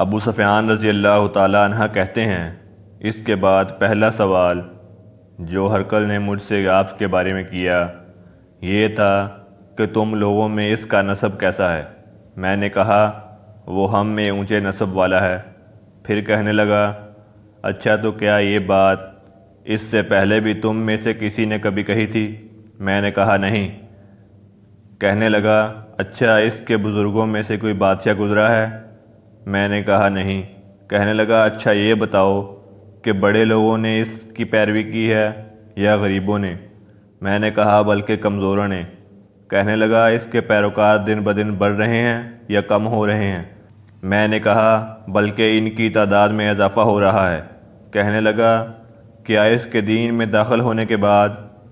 ابو سفیان رضی اللہ تعالیٰ عنہ کہتے ہیں، اس کے بعد پہلا سوال جو ہرقل نے مجھ سے آپ کے بارے میں کیا یہ تھا کہ تم لوگوں میں اس کا نسب کیسا ہے؟ میں نے کہا وہ ہم میں اونچے نسب والا ہے۔ پھر کہنے لگا اچھا تو کیا یہ بات اس سے پہلے بھی تم میں سے کسی نے کبھی کہی تھی؟ میں نے کہا نہیں۔ کہنے لگا اچھا اس کے بزرگوں میں سے کوئی بادشاہ گزرا ہے؟ میں نے کہا نہیں۔ کہنے لگا اچھا یہ بتاؤ کہ بڑے لوگوں نے اس کی پیروی کی ہے یا غریبوں نے؟ میں نے کہا بلکہ کمزوروں نے۔ کہنے لگا اس کے پیروکار دن بدن بڑھ رہے ہیں یا کم ہو رہے ہیں؟ میں نے کہا بلکہ ان کی تعداد میں اضافہ ہو رہا ہے۔ کہنے لگا کیا اس کے دین میں داخل ہونے کے بعد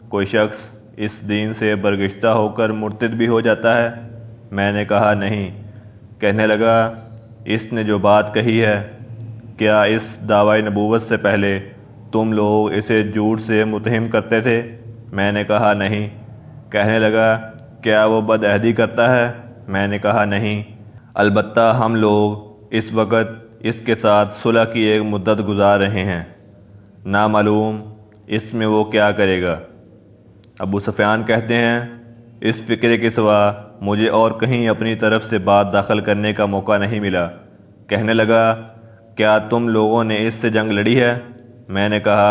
کوئی شخص اس دین سے برگشتہ ہو کر مرتد بھی ہو جاتا ہے؟ میں نے کہا نہیں۔ کہنے لگا اس نے جو بات کہی ہے کیا اس دعوی نبوت سے پہلے تم لوگ اسے جھوٹ سے متہم کرتے تھے؟ میں نے کہا نہیں۔ کہنے لگا کیا وہ بدعہدی کرتا ہے؟ میں نے کہا نہیں، البتہ ہم لوگ اس وقت اس کے ساتھ صلح کی ایک مدت گزار رہے ہیں، نامعلوم اس میں وہ کیا کرے گا۔ ابو سفیان کہتے ہیں اس فکرے کے سوا مجھے اور کہیں اپنی طرف سے بات داخل کرنے کا موقع نہیں ملا۔ کہنے لگا کیا تم لوگوں نے اس سے جنگ لڑی ہے؟ میں نے کہا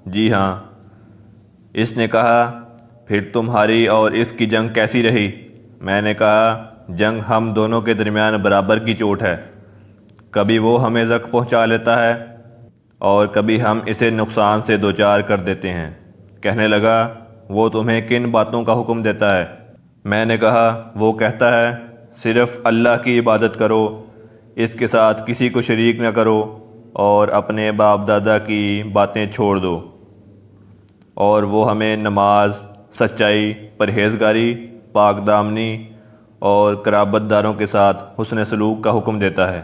جی ہاں۔ اس نے کہا پھر تمہاری اور اس کی جنگ کیسی رہی؟ میں نے کہا جنگ ہم دونوں کے درمیان برابر کی چوٹ ہے، کبھی وہ ہمیں زخم پہنچا لیتا ہے اور کبھی ہم اسے نقصان سے دوچار کر دیتے ہیں۔ کہنے لگا وہ تمہیں کن باتوں کا حکم دیتا ہے؟ میں نے کہا وہ کہتا ہے صرف اللہ کی عبادت کرو، اس کے ساتھ کسی کو شریک نہ کرو اور اپنے باپ دادا کی باتیں چھوڑ دو، اور وہ ہمیں نماز، سچائی، پرہیزگاری، پاک دامنی اور قرابت داروں کے ساتھ حسن سلوک کا حکم دیتا ہے۔